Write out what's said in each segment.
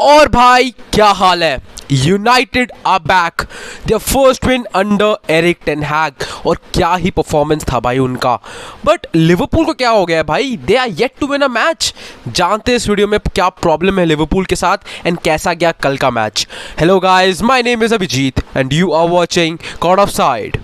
और भाई क्या हाल है। United are back, their first win under Erik ten Hag. और क्या ही परफॉर्मेंस था भाई उनका। बट लिवरपूल को क्या हो गया है भाई, they are yet to win a match. जानते हैं इस वीडियो में क्या प्रॉब्लम है लिवरपूल के साथ एंड कैसा गया कल का match. Hello guys, my name is Abhijeet and you are watching cord of side.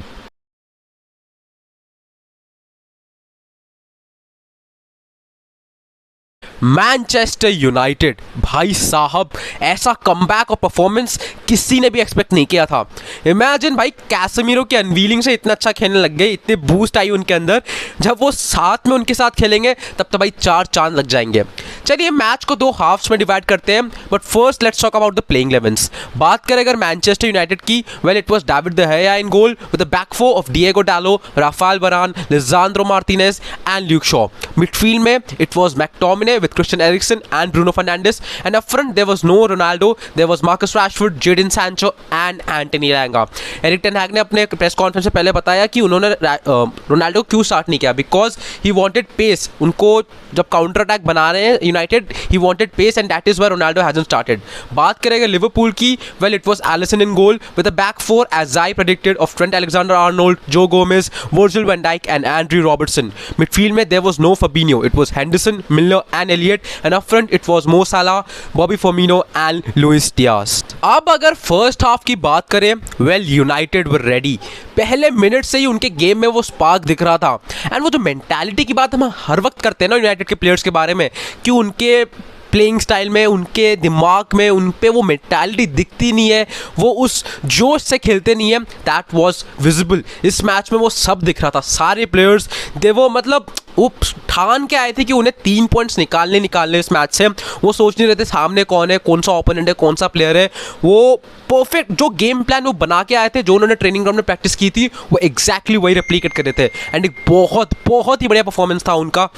Manchester United भाई साहब, ऐसा कमबैक और परफॉर्मेंस किसी ने भी एक्सपेक्ट नहीं किया था। इमेजिन भाई, कैसेमीरो के अनवीलिंग से इतना अच्छा खेलने लग गए, इतने बूस्ट आई उनके अंदर। जब वो साथ में उनके साथ खेलेंगे तब तो भाई चार चांद लग जाएंगे। चलिए मैच को दो हाफ्स में डिवाइड करते हैं, but first let's talk about the playing 11s। बात करें अगर मैनचेस्टर यूनाइटेड की, well it was David de Gea in goal with the back four of Diego Dalot, Raphael Varane, Lisandro Martinez and Luke Shaw. Midfield में it was McTominay with Christian Eriksen and Bruno Fernandes, and up front there was no Ronaldo, there was Marcus Rashford, Jadon Sancho and Anthony Elanga. Erik ten Hag ने अपने press conference से पहले बताया कि उन्होंने Ronaldo क्यों start नहीं किया, बिकॉज ही वांटेड पेस। उनको जब काउंटर अटैक बना रहे हैं United, he wanted pace and that is why Ronaldo hasn't started. बात करेंगे लिवरपूल की, well it was Alisson in goal with a back four as I predicted of Trent Alexander-Arnold, Joe Gomez, Virgil van Dijk and Andrew Robertson. Midfield में there was no Fabinho, it was Henderson, Milner and and up front it was Mo Salah, Bobby Firmino and Luis Diaz. अब अगर first half की बात करें, well United were ready. पहले minute से ही उनके game में वो स्पार्क दिख रहा था। एंड वो जो मेंटालिटी की बात हम हर वक्त करते हैं ना यूनाइटेड के प्लेयर्स के बारे में, कि उनके प्लेइंग स्टाइल में, उनके दिमाग में, उन पे वो मेंटालिटी दिखती नहीं है, वो उस जोश से खेलते नहीं है। That was visible. इस मैच में वो सब दिख रहा था। सारे प्लेयर्स दे वो मतलब वो ठान के आए थे कि उन्हें 3 पॉइंट्स निकालने इस मैच से। वो सोच नहीं रहे थे सामने कौन है, कौन सा ओपोनेंट है, कौन सा प्लेयर है। वो परफेक्ट जो गेम प्लान वो बना के आए थे, जो उन्होंने ट्रेनिंग ग्राउंड में प्रैक्टिस की थी, वो एग्जैक्टली वही रेप्लिकेट कर रहे थे। एंड एक बहुत ही बढ़िया परफॉर्मेंस था उनका,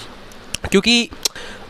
क्योंकि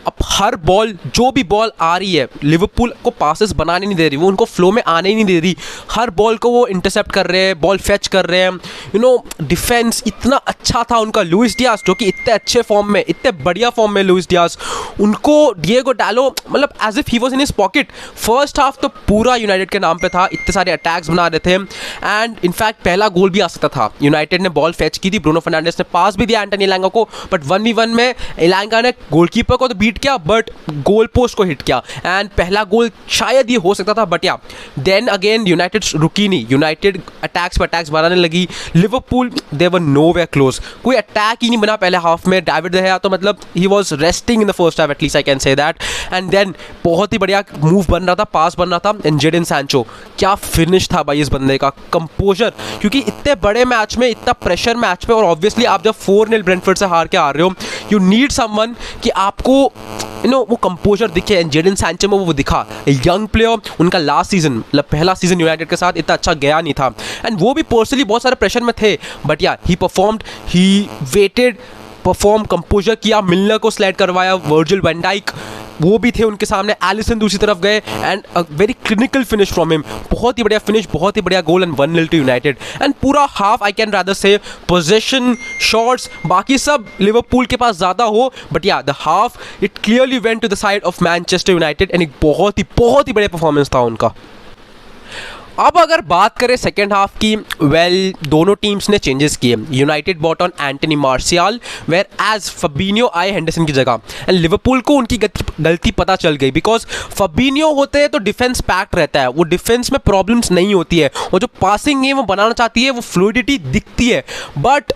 अब हर बॉल, जो भी बॉल आ रही है, लिवरपूल को पासेस बनाने नहीं दे रही, वो उनको फ्लो में आने ही नहीं दे रही। हर बॉल को वो इंटरसेप्ट कर रहे हैं, बॉल फेच कर रहे हैं। डिफेंस इतना अच्छा था उनका। लुइस डियाज जो कि इतने अच्छे फॉर्म में, इतने बढ़िया फॉर्म में लुइस डियाज, उनको डिएगो डालो मतलब as if he was in his pocket. First half तो पूरा यूनाइटेड के नाम पे था, इतने सारे अटैक्स बना रहे थे। एंड इनफैक्ट पहला गोल भी आ सकता था। यूनाइटेड ने बॉल फेच की थी, ब्रूनो फर्नांडिस ने पास भी दिया एंटनी एलांगा को, बट 1v1 में एलांगा ने गोलकीपर को तो बीट किया, बट गोल पोस्ट को हिट किया। एंड पहला गोल शायद ये हो सकता था, बट या देन अगेन यूनाइटेड रुकी नहीं। यूनाइटेड अटैक्स पर अटैक्स बनाने लगी। लिवरपूल दे वर नोवेयर क्लोज, कोई अटैक ही नहीं बना पहले हाफ में। डेविड द गया तो मतलब he was resting in the first half, at least I can say that. And then बहुत ही बढ़िया मूव बन रहा था, पास बन रहा था। एंड जेडन सैंचो, क्या फिनिश था भाई इस बंदे का, कंपोजर। क्योंकि इतने बड़े मैच में, इतना प्रेशर मैच में, और ऑब्वियसली आप जब 4-0 ब्रेंटफोर्ड से हार के आ रहे हो, यू नीड समवन कि आपको वो कंपोजर दिखे। एंड जेडन सैंचो में वो दिखा। यंग प्लेयर, उनका लास्ट सीजन मतलब पहला सीजन यूनाइटेड के साथ इतना अच्छा गया नहीं था। एंड वो भी पर्सनली बहुत सारे प्रेशर में थे, but yeah he performed, he waited, perform, composure किया। मिलर को स्लाइड करवाया, वर्जिल वैन डाइक वो भी थे उनके सामने, एलिसन दूसरी तरफ गए। And a very clinical finish from him, बहुत ही बढ़िया फिनिश, बहुत ही बढ़िया गोल। And 1-0 to United. एंड पूरा half I can rather say possession, shots, बाकी सब लिवरपूल के पास ज़्यादा हो, but yeah the half it clearly went to the side of Manchester United. And एक बहुत ही बढ़िया परफॉर्मेंस था उनका। अब अगर बात करें सेकेंड हाफ की, वेल दोनों टीम्स ने चेंजेस किए। United brought on Antony Martial, whereas Fabinho आए हेंडरसन की जगह। एंड लिवरपूल को उनकी गलती पता चल गई, बिकॉज फबिन्हो होते हैं तो डिफेंस पैक्ड रहता है, वो डिफेंस में प्रॉब्लम्स नहीं होती है, और जो पासिंग गेम वो बनाना चाहती है वो फ्लूइडिटी दिखती है। बट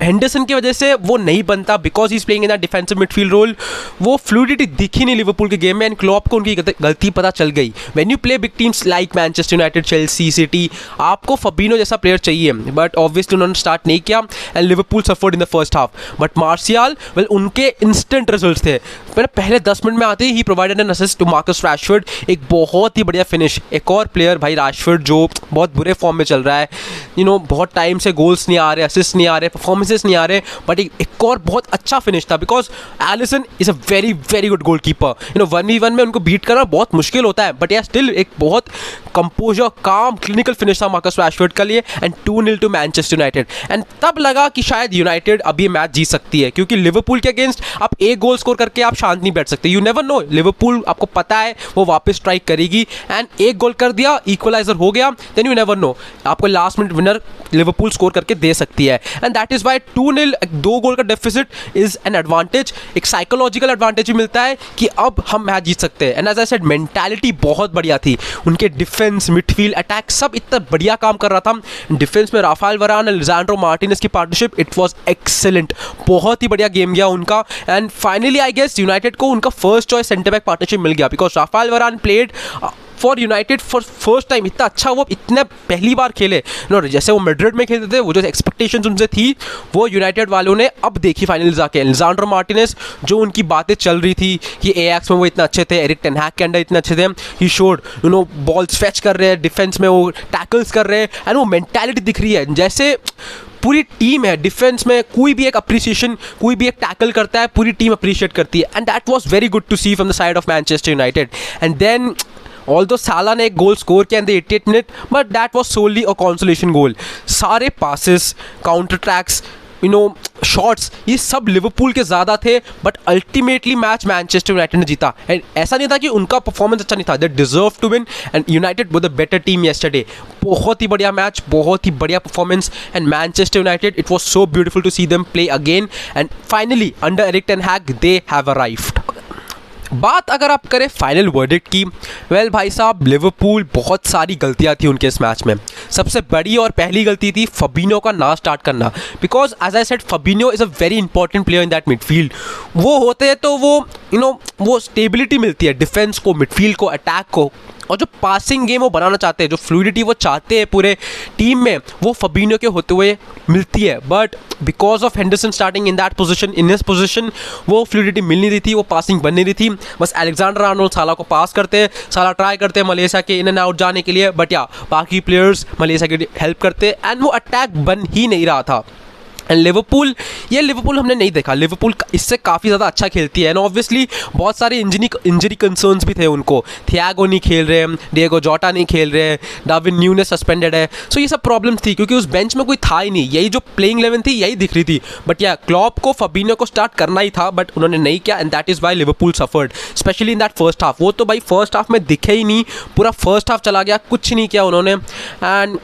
हेंडरसन की वजह से वो नहीं बनता, because he is playing in the defensive midfield role. वो फ्लूइडिटी दिखी नहीं लिवरपूल के गेम में। एंड क्लॉप को उनकी गलती पता चल गई। When you play big teams like Manchester United, Chelsea, city, आपको फबिन्हो जैसा प्लेयर चाहिए, बट ऑब्वियसली उन्होंने स्टार्ट नहीं किया। And Liverpool suffered in the first half. But Martial, well उनके इंस्टेंट रिजल्ट थे। पहले 10 मिनट में आते ही provided an assist to Marcus Rashford, एक बहुत ही बढ़िया फिनिश। एक और प्लेयर भाई रैशफोर्ड, जो बहुत बुरे फॉर्म में चल रहा है, बहुत टाइम से गोल्स नहीं आ रहे, असिस्ट नहीं आ रहे, परफॉर्मेंसेस नहीं आ रहे, बट एक और बहुत अच्छा फिनिश था because Alisson is a very very good goalkeeper. 1v1 में उनको बीट करना बहुत मुश्किल होता है, बट या स्टिल एक बहुत कंपोजर काम क्लिनिकल फिनिश था मार्कस रैशफोर्ड के लिए and 2-0 to Manchester United. And तब लगा कि शायद यूनाइटेड अभी मैच जीत सकती है, क्योंकि लिवरपूल के अगेंस्ट आप एक गोल स्कोर करके आप शांत नहीं बैठ सकते। यू नेवर नो, लिवरपूल आपको पता है वो वापस स्ट्राइक करेगी, एंड एक गोल कर दिया, इक्वलाइजर हो गया, देन यू नेवर नो, आपको last minute winner Liverpool score करके दे सकती है। एंड दैट इज वाई 2-0 2 गोल का डेफिसिट इज एन एडवांटेज, एक साइकोलॉजिकल एडवांटेज भी मिलता है कि अब हम मैच जीत सकते हैं। And as I said, mentality बहुत बढ़िया थी उनके, डिफेंस, मिडफील्ड, अटैक सब इतना बढ़िया काम कर रहा था। डिफेंस में राफेल वरान और लिसांड्रो मार्टिनेज की पार्टनरशिप, इट वाज एक्सेलेंट, बहुत ही बढ़िया गेम गया उनका। And finally I guess United को उनका first choice centre back partnership मिल गया, because Raphael Varane played for United for first time. इतना अच्छा वो इतने पहली बार खेले, जैसे वो मैड्रिड में खेलते थे, वो जो एक्सपेक्टेशंस उनसे थी वो यूनाइटेड वालों ने अब देखी फाइनल जाके। लिसांड्रो मार्टिनेज, जो उनकी बातें चल रही थी कि एएक्स में वो इतना अच्छे थे, एरिक टेन हैग के अंडर इतने अच्छे थे, ही शोड बॉल्स फेच कर रहे हैं, डिफेंस में वो टैकल्स कर रहे हैं, एंड वो मेंटालिटी दिख रही है जैसे पूरी टीम है। डिफेंस में कोई भी एक अप्रिसिएशन, कोई भी एक टैकल करता है, पूरी टीम अप्रिशिएट करती है, and that was very good to see from the side of Manchester United. And then although Salah ने एक गोल स्कोर किया in the 88th minute, but that was solely a consolation goal. सारे passes, counter tracks, shots, ये सब लिवरपूल के ज़्यादा थे, but ultimately match Manchester United ने जीता। एंड ऐसा नहीं था कि उनका परफॉर्मेंस अच्छा नहीं था, they deserve to win, and United was the better team yesterday. बहुत ही बढ़िया मैच, बहुत ही बढ़िया performance, and Manchester United, it was so beautiful to see them play again, and finally under Erik ten Hag they have arrived. बात अगर आप करें फाइनल वर्डिक्ट की, वेल भाई साहब, लिवरपूल बहुत सारी गलतियां थी उनके इस मैच में। सबसे बड़ी और पहली गलती थी फबिन्हो का ना स्टार्ट करना, because as I said Fabinho is a very important player in that midfield. वो होते हैं तो वो स्टेबिलिटी मिलती है डिफेंस को, मिडफील्ड को, अटैक को, और जो पासिंग गेम वो बनाना चाहते हैं, जो फ्लूइडिटी वो चाहते हैं पूरे टीम में, वो फबिन्हो के होते हुए मिलती है। But because of Henderson starting in that position, in his position, वो फ्लूइडिटी मिल नहीं रही थी, वो पासिंग बन नहीं रही थी। बस अलेक्जेंडर आर्नोल्ड साला को पास करते हैं, साला ट्राई करते हैं मलेशिया के इन एंड आउट जाने के लिए, बट या बाकी प्लेयर्स मलेशिया की हेल्प करते, एंड वो अटैक बन ही नहीं रहा था। एंड लिवरपूल हमने नहीं देखा, लिवरपूल इससे काफ़ी ज़्यादा अच्छा खेलती है, एंड ऑब्वियसली बहुत सारे इंजरी कंसर्न्स भी थे उनको। थियागो नहीं खेल रहे हैं, डिएगो जोटा नहीं खेल रहे हैं, डार्विन न्यूनेस सस्पेंडेड है, सो ये सब प्रॉब्लम्स थी, क्योंकि उस बेंच में कोई था ही नहीं, यही जो प्लेइंग 11 थी यही दिख रही थी। बट या क्लॉप को फबिन्हो को स्टार्ट करना ही था, बट उन्होंने नहीं किया, and that is why Liverpool suffered, specially in that first half. वो तो भाई फर्स्ट हाफ में दिखे ही नहीं, पूरा फर्स्ट हाफ चला गया, कुछ नहीं किया उन्होंने। एंड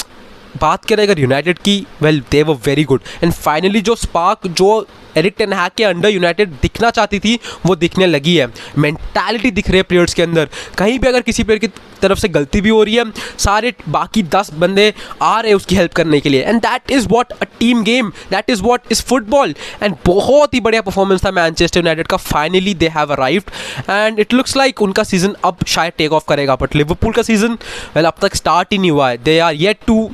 बात करें अगर यूनाइटेड की, well they were very good, and finally जो स्पार्क जो एरिक टेन हैग के अंडर यूनाइटेड दिखना चाहती थी वो दिखने लगी है। मेंटालिटी दिख रही है प्लेयर्स के अंदर, कहीं भी अगर किसी प्लेयर की तरफ से गलती भी हो रही है, सारे बाकी 10 बंदे आ रहे हैं उसकी हेल्प करने के लिए, and that is what a team game, that is what is football. And बहुत ही बढ़िया परफॉर्मेंस था मैनचेस्टर यूनाइटेड का, finally they have arrived, and it looks like उनका सीजन अब शायद टेक ऑफ करेगा। बट लिवरपूल का सीजन वेल अब तक स्टार्ट ही नहीं हुआ है, they are yet to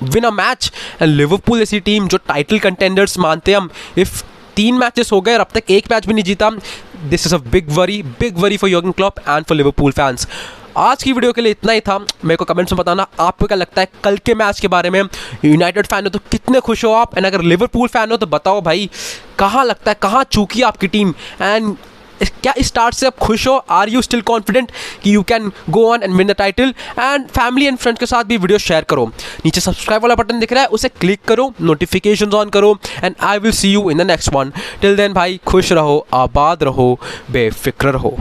win a match. And Liverpool ऐसी टीम जो टाइटल कंटेंडर्स मानते हैं हम, इफ 3 मैचेस हो गए और अब तक एक मैच भी नहीं जीता, this is a big worry for Jurgen Klopp and for Liverpool fans. आज की वीडियो के लिए इतना ही था। मेरे को कमेंट्स में बताना आपको क्या लगता है कल के मैच के बारे में। यूनाइटेड फैन हो तो कितने खुश हो आप, एंड अगर लिवरपूल फैन हो तो बताओ भाई कहाँ लगता है, कहाँ चूकी आपकी टीम, एंड क्या इस स्टार्ट से आप खुश हो? आर यू स्टिल कॉन्फिडेंट कि you can go on and win the title? And family and friends के साथ भी वीडियो शेयर करो। नीचे सब्सक्राइब वाला बटन दिख रहा है, उसे क्लिक करो, नोटिफिकेशंस ऑन करो, and I will see you in the next one. Till then भाई खुश रहो, आबाद रहो, बेफिक्र रहो।